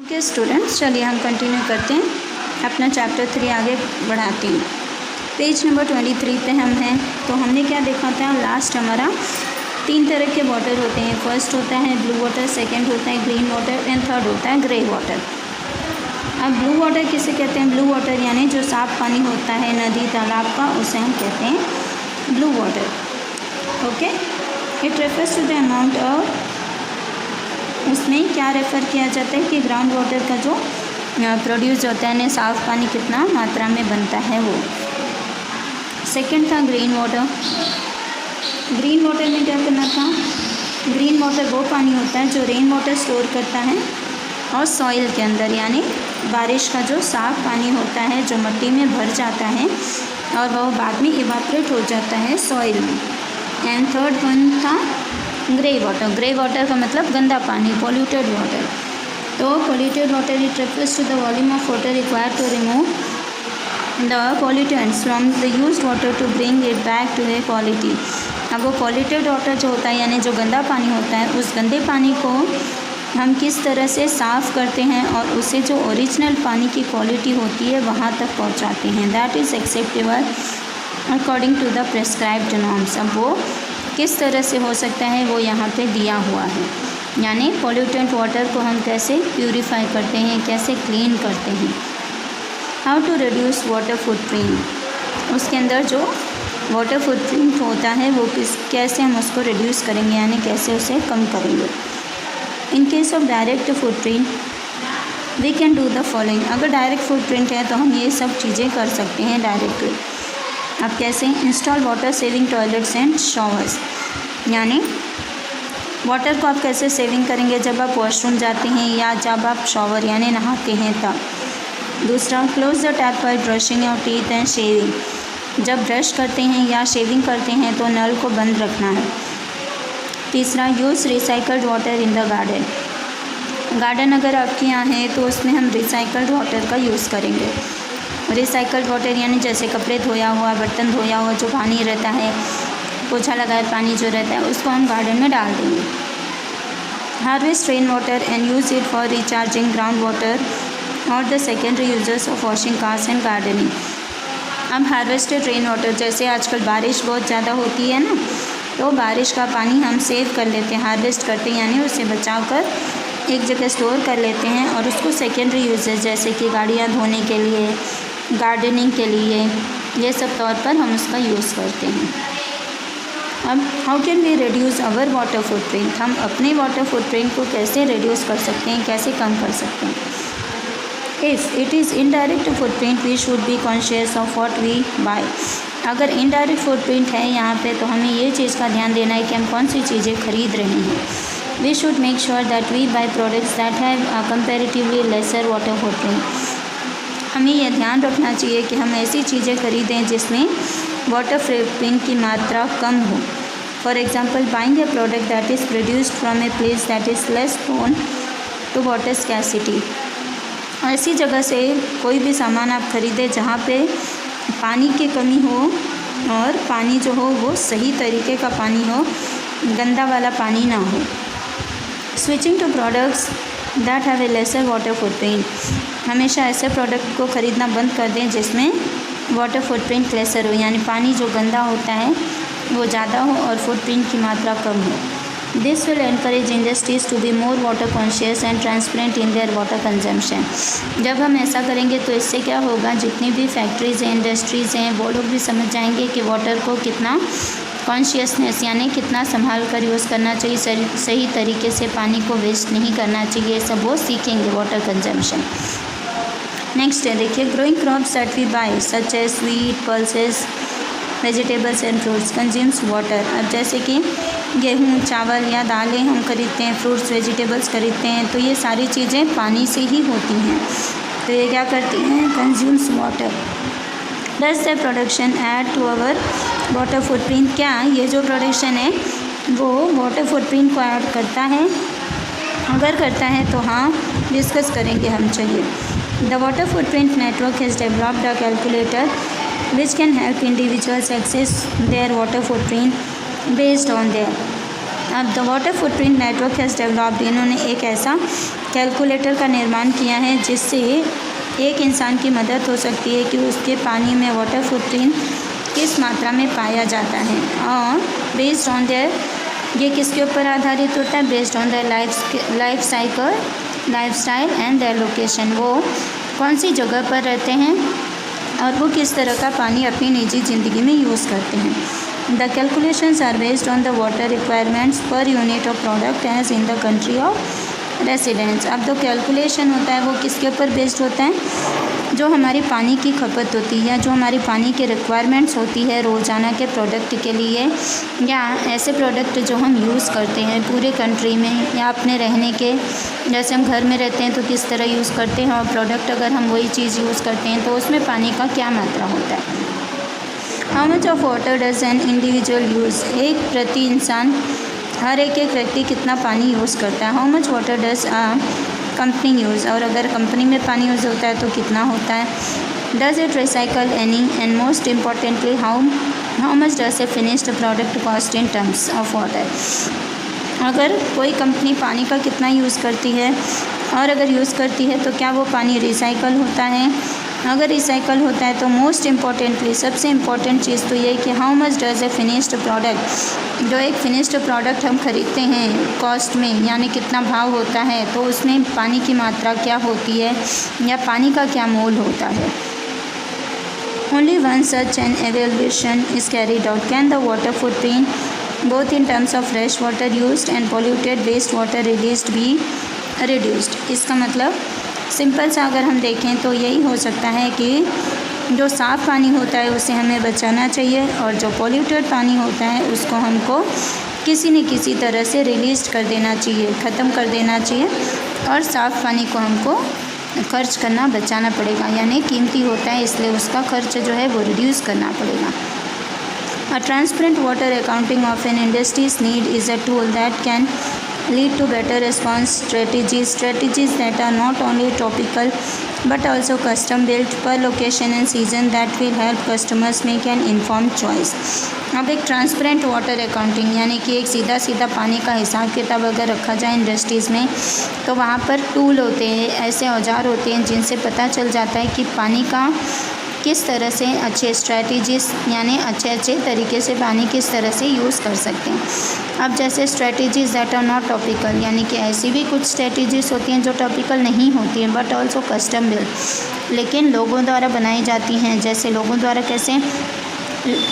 Okay students, चलिए हम continue करते हैं अपना चैप्टर 3 आगे बढ़ाते हैं। पेज नंबर 23 पे हम हैं। तो हमने क्या देखा था, लास्ट हमारा 3 तरह के वाटर होते हैं। फर्स्ट होता है ब्लू वाटर, सेकंड होता है ग्रीन वाटर एंड थर्ड होता है ग्रे वाटर। अब ब्लू वाटर किसे कहते हैं? ब्लू वाटर यानी जो साफ़ पानी होता है नदी तालाब का, उसे हम कहते हैं blue water. Okay, it refers to the amount of, उसमें क्या रेफ़र किया जाता है कि ग्राउंड वाटर का जो प्रोड्यूस होता है ना, साफ़ पानी कितना मात्रा में बनता है वो। सेकंड था ग्रीन वाटर। ग्रीन वाटर में क्या करना था? ग्रीन वाटर वो पानी होता है जो रेन वाटर स्टोर करता है और सॉइल के अंदर, यानी बारिश का जो साफ़ पानी होता है जो मिट्टी में भर जाता है और वह बाद में इवापोरेट हो जाता है सॉइल में। एंड थर्ड वन था ग्रे वाटर। ग्रे वाटर का मतलब गंदा पानी, पॉल्यूटेड वाटर। तो polluted water it refers to the volume of water required to remove the pollutants from the used water to bring it back to a quality. अब वो polluted water जो होता है, यानी जो गंदा पानी होता है, उस गंदे पानी को हम किस तरह से साफ़ करते हैं और उसे जो ओरिजिनल पानी की क्वालिटी होती है वहाँ तक पहुँचाते हैं। That is acceptable according to the prescribed norms. अब वो किस तरह से हो सकता है वो यहाँ पे दिया हुआ है, यानी पॉल्यूटेंट वाटर को हम कैसे प्यूरिफाई करते हैं, कैसे क्लीन करते हैं। How to reduce water footprint, उसके अंदर जो वाटर फुटप्रिंट होता है वो कैसे हम उसको रिड्यूस करेंगे, यानी कैसे उसे कम करेंगे। In case of direct footprint we can do the following. अगर डायरेक्ट फुटप्रिंट है तो हम ये सब चीज़ें कर सकते हैं डायरेक्टली। अब कैसे? Install water saving toilets and showers, यानी वाटर को आप कैसे सेविंग करेंगे? जब आप वॉशरूम जाते हैं या जब आप शॉवर यानी नहाते हैं तब। दूसरा, close the tap while brushing your teeth and shaving, जब ब्रश करते हैं या शेविंग करते हैं तो नल को बंद रखना है। तीसरा, use recycled water in the garden. Garden अगर आपके यहाँ है तो उसमें हम रिसाइकल्ड वाटर का यूज़ करेंगे। रिसाइकल्ड वाटर यानी जैसे कपड़े धोया हुआ, बर्तन धोया हुआ जो पानी रहता है, पोछा लगाए पानी जो रहता है, उसको हम गार्डन में डाल देंगे। Harvest rain water and use it for recharging ground water और the secondary users of washing cars and gardening. अब हार्वेस्टेड रेन वाटर, जैसे आजकल बारिश बहुत ज़्यादा होती है ना, तो बारिश का पानी हम सेव कर लेते हैं, हार्वेस्ट करते हैं, यानी उसे बचा कर एक जगह स्टोर कर लेते हैं और उसको सेकेंडरी यूजेस जैसे कि गाड़ियाँ धोने के लिए, गार्डनिंग के लिए, ये सब तौर पर हम उसका यूज़ करते हैं। अब how can we reduce our water footprint, हम अपने वाटर फुटप्रिंट को कैसे रिड्यूस कर सकते हैं, कैसे कम कर सकते हैं। If it is indirect footprint we should be conscious of what we buy. अगर इनडायरेक्ट फुटप्रिंट है यहाँ पे तो हमें ये चीज़ का ध्यान देना है कि हम कौन सी चीज़ें खरीद रहे हैं। We should make sure that we buy products that have comparatively lesser water footprint. हमें यह ध्यान रखना चाहिए कि हम ऐसी चीज़ें खरीदें जिसमें वाटर फुटप्रिंट की मात्रा कम हो। For example, buying a product that is produced from a place that is less prone to water scarcity. ऐसी जगह से कोई भी सामान आप खरीदें जहाँ पे पानी की कमी हो और पानी जो हो वो सही तरीके का पानी हो, गंदा वाला पानी ना हो। Switching to products that have a lesser water footprint, हमेशा ऐसे प्रोडक्ट को ख़रीदना बंद कर दें जिसमें वाटर फुटप्रिंट लेसर हो, यानी पानी जो गंदा होता है वो ज़्यादा हो और फुटप्रिंट की मात्रा कम हो। This will encourage industries to be more water conscious and transparent in their water consumption. जब हम ऐसा करेंगे तो इससे क्या होगा, जितनी भी फैक्ट्रीज़ हैं, इंडस्ट्रीज़ हैं, वो लोग भी समझ जाएंगे कि वाटर को कितना कॉन्शियसनेस यानी कितना संभाल कर यूज़ करना चाहिए, सही तरीके से पानी को वेस्ट नहीं करना चाहिए, सब वो सीखेंगे वाटर कंजम्पशन। नेक्स्ट है, देखिए, growing crops that we buy such as wheat, pulses, vegetables and fruits consumes water. अब जैसे कि गेहूँ, चावल या दालें हम खरीदते हैं, फ्रूट्स, वेजिटेबल्स खरीदते हैं, तो ये सारी चीज़ें पानी से ही होती हैं। तो ये क्या करती हैं? Consumes water. Does the production add to our water footprint, क्या ये जो प्रोडक्शन है वो वाटर फुटप्रिंट को ऐड करता है? अगर करता है तो हाँ, डिस्कस करेंगे हम। चलिए, the water footprint network has developed a calculator which can help individuals access their water footprint based on their अब the water footprint network has developed, इन्होंने एक ऐसा कैलकुलेटर का निर्माण किया है जिससे एक इंसान की मदद हो सकती है कि उसके पानी में वाटर फुटप्रिंट किस मात्रा में पाया जाता है, और बेस्ड ऑन देयर, ये किसके ऊपर आधारित होता है, based on their life cycle, lifestyle and their location, वो कौन सी जगह पर रहते हैं और वो किस तरह का पानी अपनी निजी ज़िंदगी में यूज़ करते हैं। The calculations are based on the water requirements per unit of product as in the country of residence. अब जो कैलकुलेशन होता है वो किसके ऊपर बेस्ड होता है, जो हमारी पानी की खपत होती है या जो हमारी पानी की रिक्वायरमेंट्स होती है रोज़ाना के प्रोडक्ट के लिए, या ऐसे प्रोडक्ट जो हम यूज़ करते हैं पूरे कंट्री में या अपने रहने के, जैसे हम घर में रहते हैं तो किस तरह यूज़ करते हैं, और प्रोडक्ट अगर हम वही चीज़ यूज़ करते हैं तो उसमें पानी का क्या मात्रा होता है। How much of water does an individual use, एक प्रति इंसान, हर एक व्यक्ति कितना पानी यूज़ करता है। How much water does company use, और अगर कंपनी में पानी यूज़ होता है तो कितना होता है। Does it recycle any, and most importantly how much does a finished product cost in terms of water. अगर कोई कंपनी पानी का कितना यूज़ करती है, और अगर यूज़ करती है तो क्या वो पानी रिसाइकल होता है। अगर रिसाइकल होता है तो मोस्ट इम्पॉर्टेंटली, सबसे इम्पॉर्टेंट चीज़ तो ये कि how much does a finished product, जो एक फिनिश्ड प्रोडक्ट हम खरीदते हैं कॉस्ट में, यानी कितना भाव होता है, तो उसमें पानी की मात्रा क्या होती है या पानी का क्या मोल होता है। Only one such an evaluation is carried out, can the water footprint both in terms of fresh water used and polluted waste water released be reduced। इसका मतलब सिंपल सा अगर हम देखें तो यही हो सकता है कि जो साफ़ पानी होता है उसे हमें बचाना चाहिए, और जो पॉल्यूटेड पानी होता है उसको हमको किसी न किसी तरह से रिलीज़ कर देना चाहिए, ख़त्म कर देना चाहिए, और साफ़ पानी को हमको खर्च करना बचाना पड़ेगा, यानी कीमती होता है इसलिए उसका खर्च जो है वो रिड्यूस करना पड़ेगा। A transparent water accounting of an industry's need is a tool that can lead to better response strategies that are not only topical but also custom built per location and season that will help customers make an informed choice। अब एक transparent water accounting, यानी कि एक सीधा सीधा पानी का हिसाब किताब अगर रखा जाए इंडस्ट्रीज़ में, तो वहाँ पर टूल होते हैं, ऐसे औजार होते हैं जिनसे पता चल जाता है कि पानी का किस तरह से अच्छे स्ट्रेटजीज, यानी अच्छे तरीके से पानी किस तरह से यूज़ कर सकते हैं। अब जैसे strategies that are not topical, यानी कि ऐसी भी कुछ स्ट्रेटजीज होती हैं जो टॉपिकल नहीं होती हैं बट ऑल्सो कस्टम बिल्ड, लेकिन लोगों द्वारा बनाई जाती हैं। जैसे लोगों द्वारा कैसे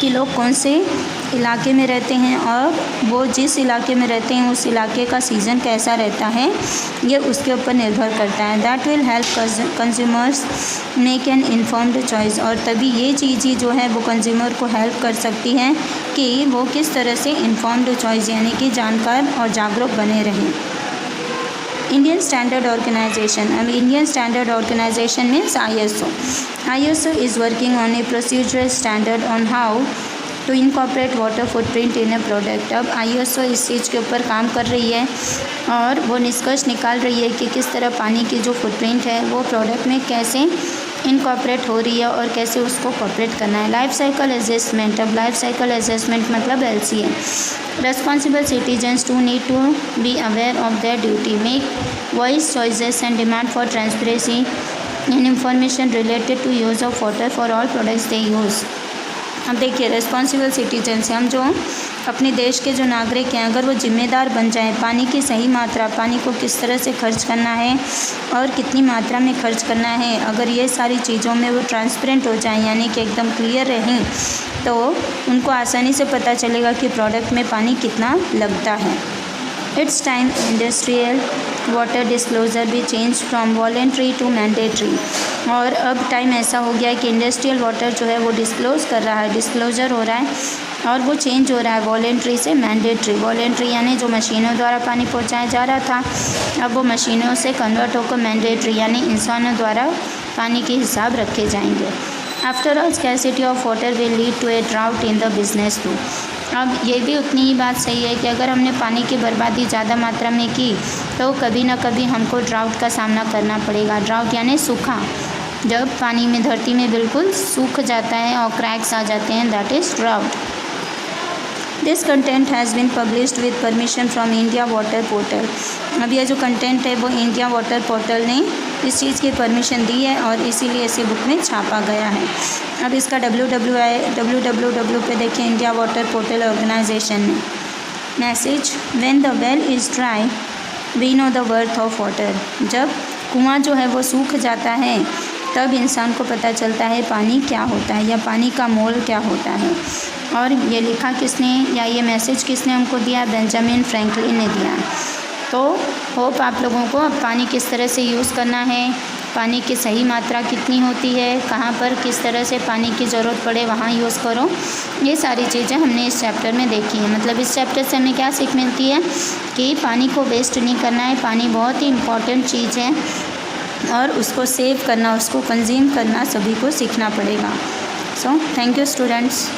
कि लोग कौन से इलाके में रहते हैं और वो जिस इलाके में रहते हैं उस इलाके का सीज़न कैसा रहता है, ये उसके ऊपर निर्भर करता है। That will help consumers make an informed choice, और तभी ये चीज़ ही जो है वो कंज्यूमर को हेल्प कर सकती है कि वो किस तरह से इन्फॉर्म्ड चॉइस, यानी कि जानकार और जागरूक बने रहें। इंडियन स्टैंडर्ड ऑर्गेनाइजेशन, अब Indian standard organisation means ISO is working on a procedural standard on how to incorporate water footprint in a product। अब ISO इस चीज़ के ऊपर काम कर रही है और वो निष्कर्ष निकाल रही है कि किस तरह पानी की जो फुटप्रिंट है वो प्रोडक्ट में कैसे इनकॉर्पोरेट हो रही है और कैसे उसको कॉर्पोरेट करना है। लाइफ साइकिल असेसमेंट, अब लाइफ साइकिल असेसमेंट मतलब LCA। Responsible citizens too need to be aware of their duty, make voice choices and demand for transparency and information related to use of water for all products they use. अब देखिए responsible citizens, हम जो अपने देश के जो नागरिक हैं, अगर वो जिम्मेदार बन जाएं, पानी की सही मात्रा, पानी को किस तरह से खर्च करना है और कितनी मात्रा में खर्च करना है, अगर ये सारी चीज़ों में वो ट्रांसपेरेंट हो जाएं, यानी कि एकदम क्लियर रहें, तो उनको आसानी से पता चलेगा कि प्रोडक्ट में पानी कितना लगता है। It's time industrial water disclosure भी change from voluntary to mandatory, और अब टाइम ऐसा हो गया है कि इंडस्ट्रियल वाटर जो है वो डिस्क्लोज़ कर रहा है, डिस्क्लोज़र हो रहा है और वो चेंज हो रहा है वॉलेंट्री से मैंडेटरी। वॉलेंट्री यानी जो मशीनों द्वारा पानी पहुंचाया जा रहा था, अब वो मशीनों से कन्वर्ट होकर मैंडेटरी यानी इंसानों द्वारा पानी के हिसाब रखे जाएंगे। After all scarcity of water will lead to a drought in the business too. अब ये भी उतनी ही बात सही है कि अगर हमने पानी की बर्बादी ज़्यादा मात्रा में की तो कभी ना कभी हमको ड्राउट का सामना करना पड़ेगा। ड्राउट यानी सूखा, जब पानी में धरती में बिल्कुल सूख जाता है और क्रैक्स आ जाते हैं, that is drought. This content has been published with permission from India water portal. अब यह जो कंटेंट है वो इंडिया वाटर पोर्टल ने इस चीज़ की परमिशन दी है और इसीलिए इसे बुक में छापा गया है। अब इसका www पे देखिए, इंडिया वाटर पोर्टल ऑर्गेनाइजेशन ने message, when the well is dry we know the worth of water. जब कुआं जो है वो सूख जाता है तब इंसान को पता चलता है पानी क्या होता है या पानी का मोल क्या होता है। और ये लिखा किसने या ये मैसेज किसने हमको दिया? बेंजामिन फ्रैंकलिन ने दिया। तो होप आप लोगों को अब पानी किस तरह से यूज़ करना है, पानी की सही मात्रा कितनी होती है, कहाँ पर किस तरह से पानी की ज़रूरत पड़े वहाँ यूज़ करो, ये सारी चीज़ें हमने इस चैप्टर में देखी हैं। मतलब इस चैप्टर से हमें क्या सीख मिलती है कि पानी को वेस्ट नहीं करना है, पानी बहुत ही इम्पॉर्टेंट चीज़ है और उसको सेव करना, उसको कंज्यूम करना सभी को सीखना पड़ेगा। So thank you students.